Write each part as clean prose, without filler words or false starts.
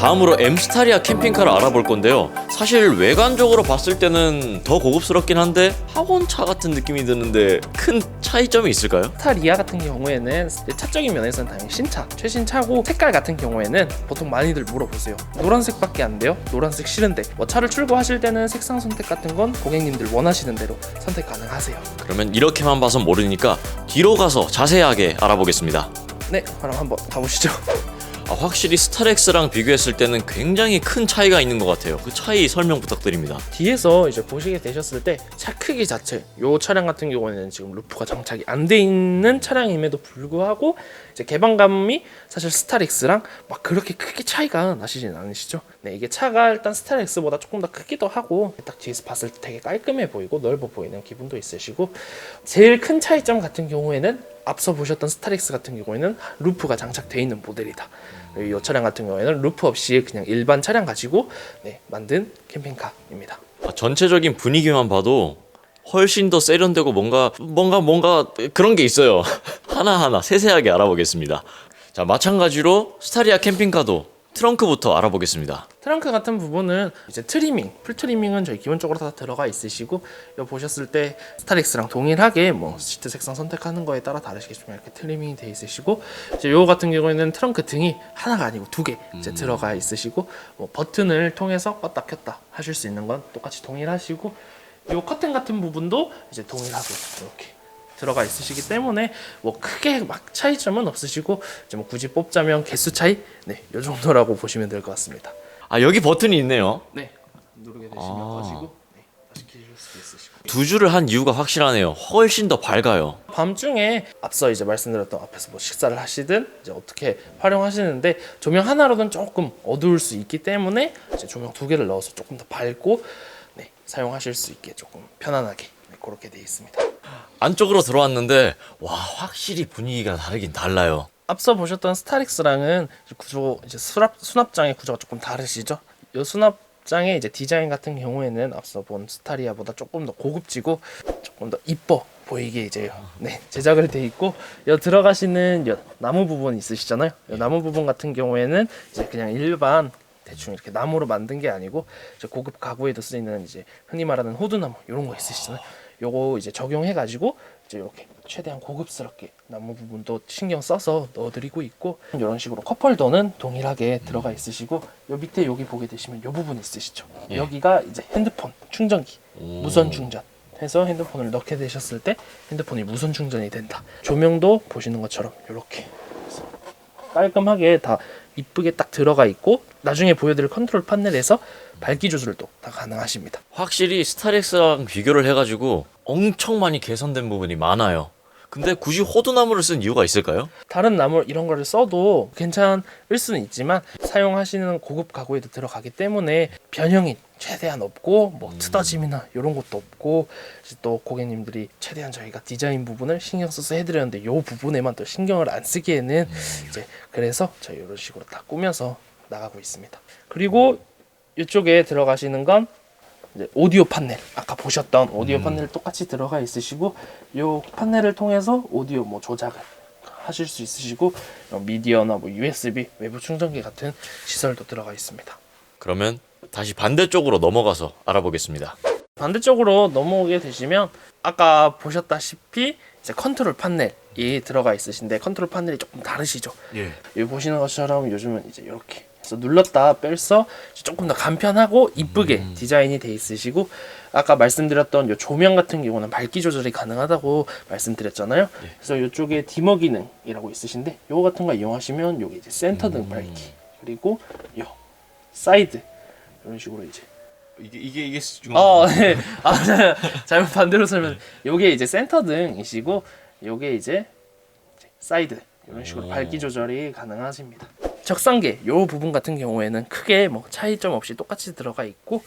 다음으로 엠스타리아 캠핑카를 알아볼 건데요. 사실 외관적으로 봤을 때는 더 고급스럽긴 한데 학원차 같은 느낌이 드는데 큰 차이점이 있을까요? 스타리아 같은 경우에는 차적인 면에서는 당연히 신차, 최신 차고 색깔 같은 경우에는 보통 많이들 물어보세요. 노란색밖에 안 돼요? 노란색 싫은데 뭐 차를 출고하실 때는 색상 선택 같은 건 고객님들 원하시는 대로 선택 가능하세요. 그러면 이렇게만 봐서 모르니까 뒤로 가서 자세하게 알아보겠습니다. 네, 그럼 한번 가보시죠. 확실히 스타렉스랑 비교했을 때는 굉장히 큰 차이가 있는 것 같아요. 그 차이 설명 부탁드립니다. 뒤에서 이제 보시게 되셨을 때 차 크기 자체, 이 차량 같은 경우에는 지금 루프가 장착이 안 돼 있는 차량임에도 불구하고 이제 개방감이 사실 스타렉스랑 막 그렇게 크게 차이가 나시진 않으시죠? 네, 이게 차가 일단 스타렉스보다 조금 더 크기도 하고 딱 뒤에서 봤을 때 되게 깔끔해 보이고 넓어 보이는 기분도 있으시고, 제일 큰 차이점 같은 경우에는 앞서 보셨던 스타렉스 같은 경우에는 루프가 장착되어 있는 모델이다. 이 차량 같은 경우에는 루프 없이 그냥 일반 차량 가지고 만든 캠핑카입니다. 전체적인 분위기만 봐도 훨씬 더 세련되고 뭔가 그런 게 있어요. 하나하나 세세하게 알아보겠습니다. 자, 마찬가지로 스타리아 캠핑카도 트렁크부터 알아보겠습니다. 트렁크 같은 부분은 이제 트리밍, 풀 트리밍은 저희 기본적으로 다 들어가 있으시고, 여기 보셨을 때 스타렉스랑 동일하게 뭐 시트 색상 선택하는 거에 따라 다르시겠지만 이렇게 트리밍이 돼 있으시고, 이제 요 같은 경우에는 트렁크 등이 하나가 아니고 두 개 이제 들어가 있으시고, 뭐 버튼을 통해서 껐다 켰다 하실 수 있는 건 똑같이 동일하시고, 요 커튼 같은 부분도 이제 동일하고 이렇게 들어가 있으시기 때문에 뭐 크게 막 차이점은 없으시고, 이제 뭐 굳이 뽑자면 개수 차이, 요 정도라고 보시면 될 것 같습니다. 여기 버튼이 있네요. 네, 누르게 되시면 꺼지고 다시 켜실 수 있으시고. 두 줄을 한 이유가 확실하네요. 훨씬 더 밝아요. 밤중에 앞서 이제 말씀드렸던 앞에서 뭐 식사를 하시든 이제 어떻게 활용하시는데, 조명 하나로는 조금 어두울 수 있기 때문에 이제 조명 두 개를 넣어서 조금 더 밝고 사용하실 수 있게 조금 편안하게 그렇게 되어 있습니다. 안쪽으로 들어왔는데 와, 확실히 분위기가 다르긴 달라요. 앞서 보셨던 스타렉스랑은 구조, 이제 수납장의 구조가 조금 다르시죠? 이 수납장의 이제 디자인 같은 경우에는 앞서 본 스타리아보다 조금 더 고급지고 조금 더 이뻐 보이게 이제 제작을 돼 있고, 여 들어가시는 여 나무 부분 있으시잖아요. 이 나무 부분 같은 경우에는 이제 그냥 일반 대충 이렇게 나무로 만든 게 아니고 이제 고급 가구에도 쓰이는 이제 흔히 말하는 호두나무 이런 거 있으시잖아요. 요거 이제 적용해 가지고 이제 이렇게 최대한 고급스럽게 나무 부분도 신경 써서 넣어드리고 있고, 이런 식으로 컵홀더는 동일하게 들어가 있으시고, 요 밑에 여기 보게 되시면 요 부분 있으시죠. 여기가 이제 핸드폰 충전기, 무선 충전 해서 핸드폰을 넣게 되셨을 때 핸드폰이 무선 충전이 된다. 조명도 보시는 것처럼 이렇게 깔끔하게 다 이쁘게 딱 들어가 있고, 나중에 보여드릴 컨트롤 패널에서 밝기 조절도 다 가능하십니다. 확실히 스타렉스랑 비교를 해가지고 엄청 많이 개선된 부분이 많아요. 근데 굳이 호두나무를 쓴 이유가 있을까요? 다른 나무 이런 거를 써도 괜찮을 수는 있지만 사용하시는 고급 가구에도 들어가기 때문에 변형이 최대한 없고 뭐 트더짐이나 이런 것도 없고, 또 고객님들이 최대한 저희가 디자인 부분을 신경 써서 해드렸는데 이 부분에만 또 신경을 안 쓰기에는 이제 그래서 저희 이런 식으로 다 꾸며서 나가고 있습니다. 그리고 이쪽에 들어가시는 건 이제 오디오 판넬, 아까 보셨던 오디오 판넬 똑같이 들어가 있으시고, 이 판넬을 통해서 오디오 뭐 조작을 하실 수 있으시고, 미디어나 뭐 USB 외부 충전기 같은 시설도 들어가 있습니다. 그러면 다시 반대쪽으로 넘어가서 알아보겠습니다. 반대쪽으로 넘어오게 되시면 아까 보셨다시피 이제 컨트롤 판넬이 들어가 있으신데, 컨트롤 판넬이 조금 다르시죠? 여기 보시는 것처럼 요즘은 이제 이렇게 눌렀다 빼서 조금 더 간편하고 이쁘게 디자인이 돼 있으시고, 아까 말씀드렸던 요 조명 같은 경우는 밝기 조절이 가능하다고 말씀드렸잖아요. 그래서 이쪽에 디머 기능이라고 있으신데, 요거 같은 거 이용하시면 요게 이제 센터 등 밝기, 그리고 요 사이드 이런 식으로 이제 이게 네. 잘못 반대로 설명. 요게 이제 센터 등이시고, 요게 이제 사이드 이런 식으로 밝기 조절이 가능하십니다. 적상계 요 부분 같은 경우에는 크게 뭐 차이점 없이 똑같이 들어가 있고,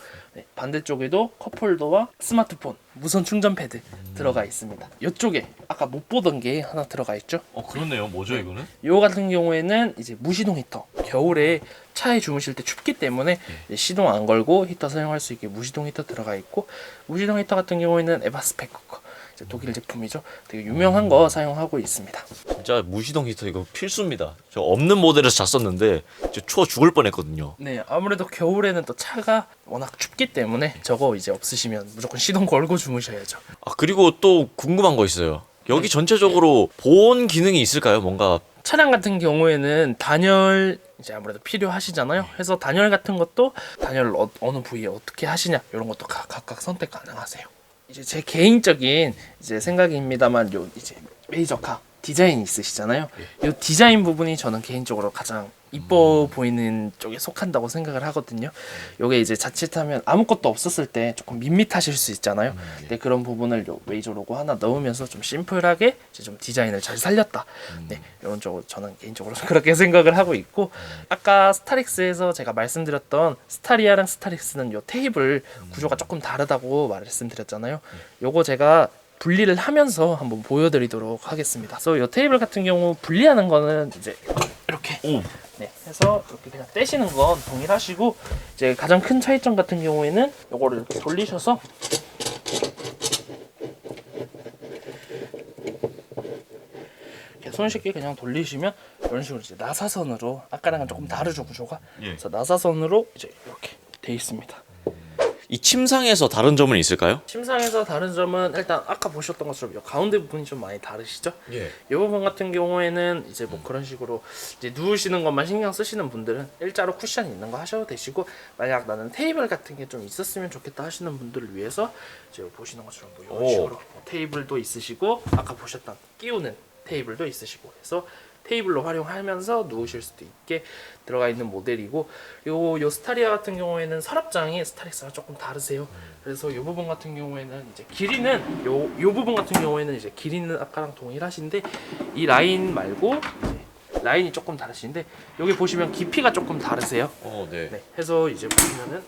반대쪽에도 컵홀더와 스마트폰 무선 충전 패드 들어가 있습니다. 이쪽에 아까 못 보던 게 하나 들어가 있죠. 그렇네요. 뭐죠 이거는? 요 같은 경우에는 이제 무시동 히터, 겨울에 차에 주무실 때 춥기 때문에 시동 안 걸고 히터 사용할 수 있게 무시동 히터 들어가 있고, 무시동 히터 같은 경우에는 에바스펙 쿠커, 이제 독일 제품이죠. 되게 유명한 거 사용하고 있습니다. 진짜 무시동 히터 이거 필수입니다. 저 없는 모델에서 잤었는데 진짜 추워 죽을 뻔했거든요. 네, 아무래도 겨울에는 또 차가 워낙 춥기 때문에 저거 이제 없으시면 무조건 시동 걸고 주무셔야죠. 아 그리고 또 궁금한 거 있어요. 여기 전체적으로 보온 기능이 있을까요? 뭔가 차량 같은 경우에는 단열 이제 아무래도 필요하시잖아요. 그래서 단열 같은 것도 단열을 어느 부위에 어떻게 하시냐 이런 것도 각각 선택 가능하세요. 이제 제 개인적인 이제 생각입니다만 요 이제 메이저카 디자인이 있으시잖아요. 이 디자인 부분이 저는 개인적으로 가장 이뻐 보이는 쪽에 속한다고 생각을 하거든요. 요게 이제 자칫하면 아무것도 없었을 때 조금 밋밋하실 수 있잖아요. 근데 그런 부분을 요 메이저 로고 하나 넣으면서 좀 심플하게 이제 좀 디자인을 잘 살렸다. 네, 이런 쪽으로 저는 개인적으로 그렇게 생각을 하고 있고, 아까 스타릭스에서 제가 말씀드렸던 스타리아랑 스타릭스는 요 테이블 구조가 조금 다르다고 말씀드렸잖아요. 요거 제가 분리를 하면서 한번 보여드리도록 하겠습니다. 그래서 이 테이블 같은 경우 분리하는 거는 이제 이렇게 네, 해서 이렇게 그냥 떼시는 건 동일하시고, 이제 가장 큰 차이점 같은 경우에는 요거를 이렇게 돌리셔서 이렇게 손쉽게 그냥 돌리시면 이런 식으로 이제 나사선으로, 아까랑은 조금 다르죠 구조가. 그래서 나사선으로 이제 이렇게 돼 있습니다. 이 침상에서 다른 점은 있을까요? 침상에서 다른 점은 일단 아까 보셨던 것처럼 이 가운데 부분이 좀 많이 다르시죠? 예. 이 부분 같은 경우에는 이제 뭐 그런 식으로 이제 누우시는 것만 신경 쓰시는 분들은 일자로 쿠션이 있는 거 하셔도 되시고, 만약 나는 테이블 같은 게 좀 있었으면 좋겠다 하시는 분들을 위해서 이제 보시는 것처럼 뭐 이런 식으로 테이블도 있으시고, 아까 보셨던 끼우는 테이블도 있으시고 해서 테이블로 활용하면서 누우실 수도 있게 들어가 있는 모델이고, 요 스타리아 같은 경우에는 서랍장이 스타렉스랑 조금 다르세요. 그래서 이 부분 같은 경우에는 이제 길이는 요 부분 같은 경우에는 이제 길이는 아까랑 동일하신데, 이 라인 말고 이제 라인이 조금 다르신데, 여기 보시면 깊이가 조금 다르세요. 네. 네, 해서 이제 보시면은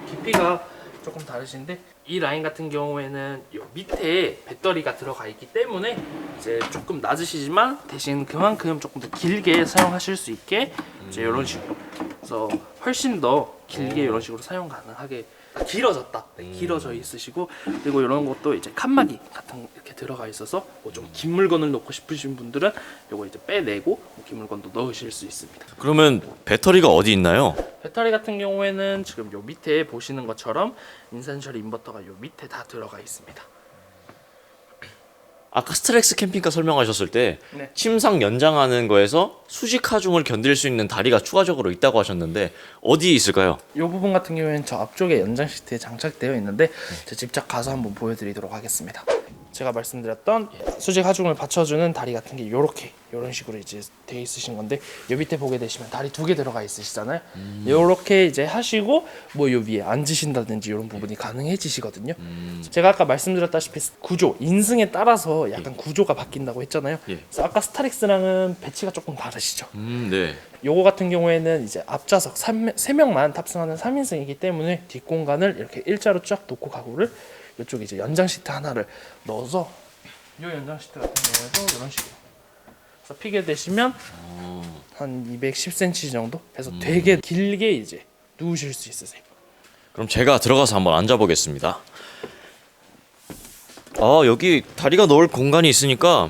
깊이가 조금 다르신데, 이 라인 같은 경우에는 요 밑에 배터리가 들어가 있기 때문에 이제 조금 낮으시지만 대신 그만큼 조금 더 길게 사용하실 수 있게 이제 이런 식으로, 그래서 훨씬 더 길게 이런 식으로 사용 가능하게 길어졌다. 네, 길어져 있으시고, 그리고 이런 것도 이제 칸막이 같은 이렇게 들어가 있어서 뭐 좀 긴 물건을 넣고 싶으신 분들은 요거 이제 빼내고 긴 물건도 넣으실 수 있습니다. 그러면 배터리가 어디 있나요? 배터리 같은 경우에는 지금 요 밑에 보시는 것처럼 인산철 인버터가 요 밑에 다 들어가 있습니다. 아까 스트렉스 캠핑카 설명하셨을 때 네. 침상 연장하는 거에서 수직 하중을 견딜 수 있는 다리가 추가적으로 있다고 하셨는데 어디에 있을까요? 이 부분 같은 경우에는 저 앞쪽에 연장 시트에 장착되어 있는데 제가 직접 가서 한번 보여드리도록 하겠습니다. 제가 말씀드렸던 수직 하중을 받쳐주는 다리 같은 게 요렇게 이런 식으로 이제 되어 있으신 건데, 요 밑에 보게 되시면 다리 2개 들어가 있으시잖아요. 요렇게 이제 하시고 뭐 요 위에 앉으신다든지 이런 부분이 가능해지시거든요. 제가 아까 말씀드렸다시피 구조, 인승에 따라서 약간 구조가 바뀐다고 했잖아요. 그래서 아까 스타렉스랑은 배치가 조금 다르시죠. 네. 요거 같은 경우에는 이제 앞좌석 3명만 탑승하는 3인승이기 때문에 뒷공간을 이렇게 일자로 쫙 놓고 가구를 이쪽에 이제 연장 시트 하나를 넣어서, 요 연장 시트 같은 경우에도 이런 식으로 그래서 피게 되시면 한 210cm 정도 해서 되게 길게 이제 누우실 수 있으세요. 그럼 제가 들어가서 한번 앉아보겠습니다. 아 여기 다리가 넣을 공간이 있으니까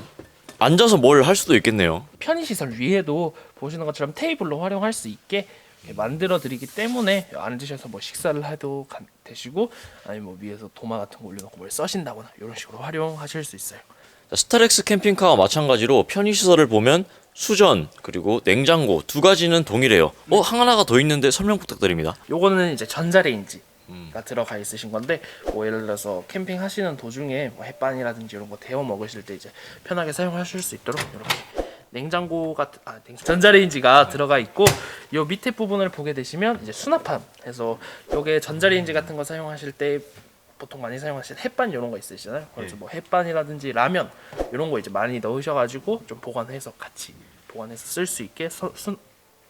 앉아서 뭘 할 수도 있겠네요. 편의시설 위에도 보시는 것처럼 테이블로 활용할 수 있게 만들어 드리기 때문에 앉으셔서 뭐 식사를 해도 되시고, 아니면 뭐 위에서 도마 같은 거 올려놓고 뭘 써신다거나 이런 식으로 활용하실 수 있어요. 자, 스타렉스 캠핑카와 마찬가지로 편의시설을 보면 수전 그리고 냉장고 두 가지는 동일해요. 하나가 더 있는데 설명 부탁드립니다. 요거는 이제 전자레인지가 들어가 있으신 건데, 뭐 예를 들어서 캠핑 하시는 도중에 뭐 햇반이라든지 이런 거 데워 먹으실 때 이제 편하게 사용하실 수 있도록 이렇게 냉장고가 전자레인지가 들어가 있고, 요 밑에 부분을 보게 되시면 이제 수납함 해서, 요게 전자레인지 같은 거 사용하실 때 보통 많이 사용하시는 햇반 이런 거 있으시잖아요. 그래서 뭐 햇반이라든지 라면 이런 거 이제 많이 넣으셔가지고 좀 보관해서 같이 보관해서 쓸 수 있게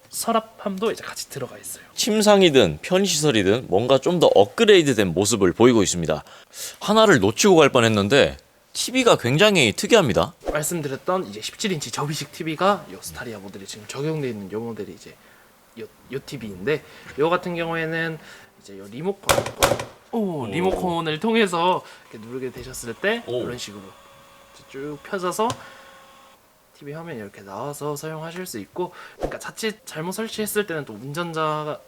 서랍함도 이제 같이 들어가 있어요. 침상이든 편의시설이든 뭔가 좀 더 업그레이드된 모습을 보이고 있습니다. 하나를 놓치고 갈 뻔했는데 TV가 굉장히 특이합니다. 말씀드렸던 이제 17인치 접이식 TV가 요 스타리아 모델이 지금 적용되어 있는 요 모델이 이제 요 TV인데, 요 같은 경우에는 이제 요 리모컨 리모컨을 통해서 이렇게 누르게 되셨을 때 오. 이런 식으로 쭉 펴져서 TV 화면이 이렇게 나와서 사용하실 수 있고, 그러니까 자칫 잘못 설치했을 때는 또 운전자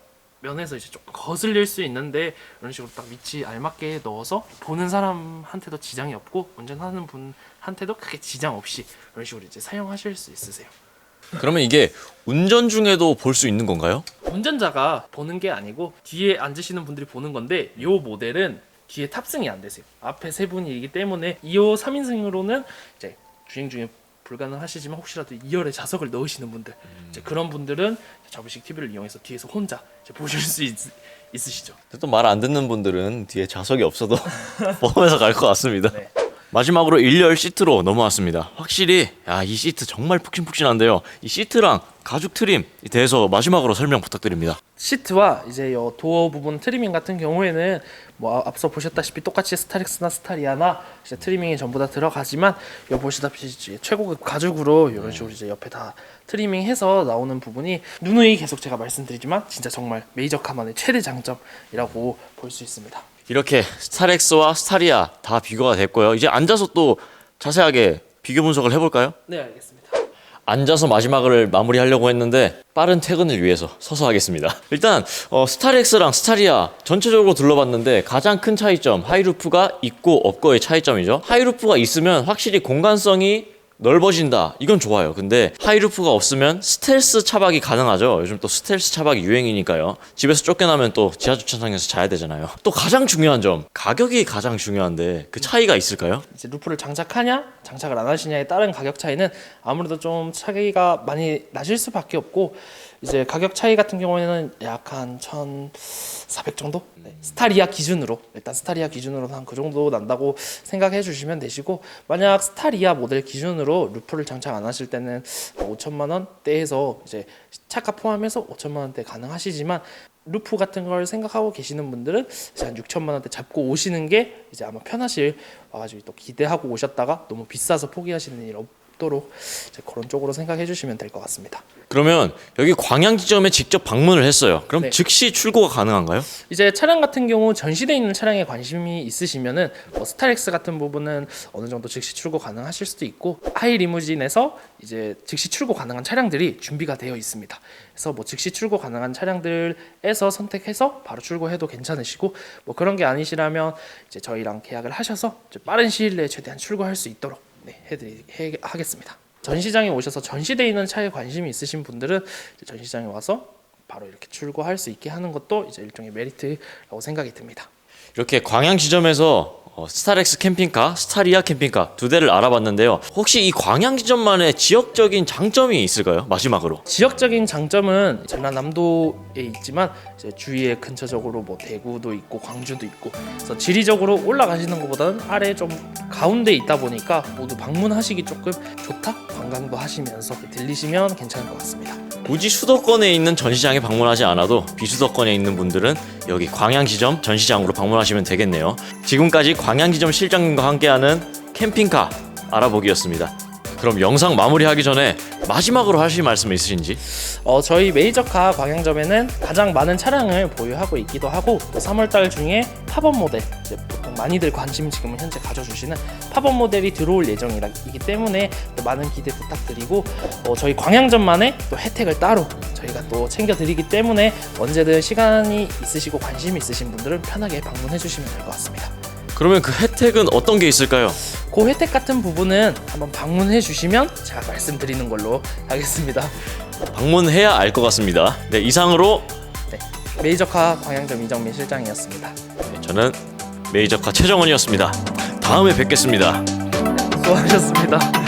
면에서 이제 조금 거슬릴 수 있는데 이런 식으로 딱 위치 알맞게 넣어서 보는 사람한테도 지장이 없고 운전하는 분한테도 크게 지장 없이 이런 식으로 이제 사용하실 수 있으세요. 그러면 이게 운전 중에도 볼 수 있는 건가요? 운전자가 보는 게 아니고 뒤에 앉으시는 분들이 보는 건데, 이 모델은 뒤에 탑승이 안 되세요. 앞에 세 분이기 때문에 2호 3인승으로는 이제 주행 중에 불가능하시지만 혹시라도 2열에 좌석을 넣으시는 분들, 이제 그런 분들은 접이식 TV를 이용해서 뒤에서 혼자 이제 보실 수 있으시죠. 또 말 안 듣는 분들은 뒤에 좌석이 없어도 보면서 갈 것 같습니다. 네. 마지막으로 1열 시트로 넘어왔습니다. 확실히 이 시트 정말 푹신푹신한데요. 이 시트랑 가죽 트림에 대해서 마지막으로 설명 부탁드립니다. 시트와 이제 요 도어 부분 트리밍 같은 경우에는 뭐 앞서 보셨다시피 똑같이 스타렉스나 스타리아나 이제 트리밍이 전부 다 들어가지만, 요 보시다시피 최고급 가죽으로 이런 식으로 이제 옆에 다 트리밍해서 나오는 부분이 누누이 계속 제가 말씀드리지만 진짜 정말 메이저카만의 최대 장점이라고 볼 수 있습니다. 이렇게 스타렉스와 스타리아 다 비교가 됐고요. 이제 앉아서 또 자세하게 비교 분석을 해볼까요? 네, 알겠습니다. 앉아서 마지막을 마무리하려고 했는데 빠른 퇴근을 위해서 서서 하겠습니다. 일단 스타렉스랑 스타리아 전체적으로 둘러봤는데 가장 큰 차이점, 하이루프가 있고 없고의 차이점이죠. 하이루프가 있으면 확실히 공간성이 넓어진다, 이건 좋아요. 근데 하이루프가 없으면 스텔스 차박이 가능하죠. 요즘 또 스텔스 차박이 유행이니까요. 집에서 쫓겨나면 또 지하주차장에서 자야 되잖아요. 또 가장 중요한 점, 가격이 가장 중요한데 그 차이가 있을까요? 이제 루프를 장착하냐 장착을 안 하시냐에 따른 가격 차이는 아무래도 좀 차이가 많이 나실 수밖에 없고, 이제 가격 차이 같은 경우에는 약 한 1,400 정도? 네. 스타리아 기준으로, 일단 스타리아 기준으로 한 그 정도 난다고 생각해 주시면 되시고, 만약 스타리아 모델 기준으로 루프를 장착 안 하실 때는 5천만 원대에서 이제 차가 포함해서 5천만 원대 가능하시지만, 루프 같은 걸 생각하고 계시는 분들은 이제 한 6천만 원대 잡고 오시는 게 이제 아마 편하실, 와가지고 또 기대하고 오셨다가 너무 비싸서 포기하시는 일 없도록 이제 그런 쪽으로 생각해 주시면 될 것 같습니다. 그러면 여기 광양 지점에 직접 방문을 했어요. 그럼 네. 즉시 출고가 가능한가요? 이제 차량 같은 경우 전시되어 있는 차량에 관심이 있으시면은 스타렉스 같은 부분은 어느 정도 즉시 출고 가능하실 수도 있고, 하이 리무진에서 이제 즉시 출고 가능한 차량들이 준비가 되어 있습니다. 그래서 뭐 즉시 출고 가능한 차량들에서 선택해서 바로 출고해도 괜찮으시고, 뭐 그런 게 아니시라면 이제 저희랑 계약을 하셔서 이제 빠른 시일 내에 최대한 출고할 수 있도록 하겠습니다. 전시장에 오셔서 전시되어 있는 차에 관심이 있으신 분들은 이제 전시장에 와서 바로 이렇게 출고할 수 있게 하는 것도 이제 일종의 메리트라고 생각이 듭니다. 이렇게 광양 지점에서 스타렉스 캠핑카, 스타리아 캠핑카 두 대를 알아봤는데요. 혹시 이 광양 지점만의 지역적인 장점이 있을까요? 마지막으로. 지역적인 장점은 전라남도에 있지만 이제 주위에 근처적으로 뭐 대구도 있고 광주도 있고, 그래서 지리적으로 올라가시는 것보다는 아래 좀 가운데 있다 보니까 모두 방문하시기 조금 좋다? 관광도 하시면서 들리시면 괜찮을 것 같습니다. 굳이 수도권에 있는 전시장에 방문하지 않아도 비수도권에 있는 분들은 여기 광양지점 전시장으로 방문하시면 되겠네요. 지금까지 광양지점 실장님과 함께하는 캠핑카 알아보기였습니다. 그럼 영상 마무리하기 전에 마지막으로 하실 말씀 있으신지? 저희 메이저카 광양점에는 가장 많은 차량을 보유하고 있기도 하고, 3월달 중에 팝업 모델, 이제 보통 많이들 관심 지금 현재 가져주시는 팝업 모델이 들어올 예정이기 때문에 또 많은 기대 부탁드리고, 저희 광양점만의 또 혜택을 따로 저희가 또 챙겨드리기 때문에 언제든 시간이 있으시고 관심 있으신 분들은 편하게 방문해 주시면 될 것 같습니다. 그러면 그 혜택은 어떤 게 있을까요? 그 혜택 같은 부분은 한번 방문해 주시면 제가 말씀드리는 걸로 하겠습니다. 방문해야 알 것 같습니다. 네, 이상으로 메이저카 광양점 이정민 실장이었습니다. 저는 메이저카 최정원이었습니다. 다음에 뵙겠습니다. 수고하셨습니다.